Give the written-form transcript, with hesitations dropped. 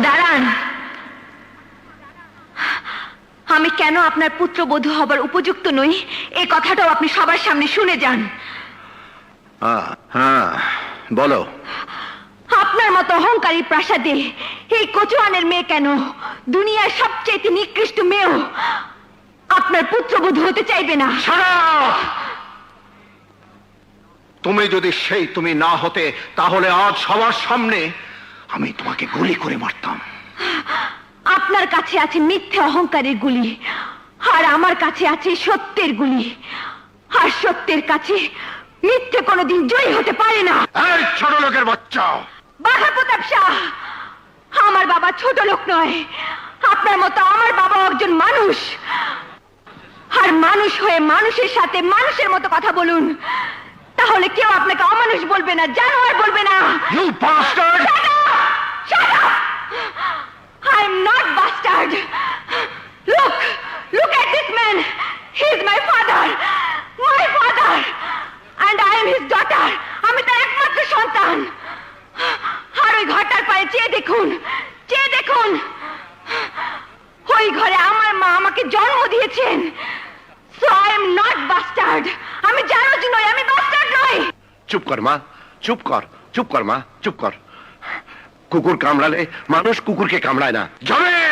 দাঁড়ান, আমি কেন আপনার পুত্রবধূ হবার উপযুক্ত নই এই কথাটাও আপনি সবার সামনে শুনে যান। হ্যাঁ, বলো। আপনার মতো অহংকারী প্রাসাদে এই কচুয়ানের মেয়ে কেন দুনিয়ার সবচেয়ে নিকৃষ্ট মেয়েও আপনার পুত্রবধূ হতে চাইবে না। তুমি যদি সেই তুমি না হতে, তাহলে আজ সবার সামনে আমি তোমাকে গুলি করে মারতাম। আপনার কাছে আছে মিথ্যে অহংকারের গুলি, আর আমার কাছে আছে সত্যের গুলি, আর সত্যের কাছে মিথ্যে কোনোদিন জয়ী হতে পারে না। এই ছোট লোকের বাচ্চা! বাঘা প্রতাপ শাহ, আমার বাবা ছোট লোক নয়। আপনার মতো আমার বাবা একজন মানুষ, আর মানুষ হয়ে মানুষের সাথে মানুষের মতো কথা বলুন, তাহলে কেউ আপনাকে অমানুষ বলবে না, জানোয়ার বলবে না। You bastard! Shut up! I am not bastard. Look at this man. He is my father, and I am his daughter. আমি তার একমাত্র সন্তান। আর ওই ঘরটার পায়ে চেয়ে দেখুন, ওই ঘরে আমার মা আমাকে জন্ম দিয়েছেন। So I am not bastard. আমি জানোজ নই, আমি বাস্টার্ড নই। চুপ কর মা, চুপ কর মা, চুপ কর। কুকুর কামড়ালে মানুষ কুকুরকে কামড়ায় না। জমিন!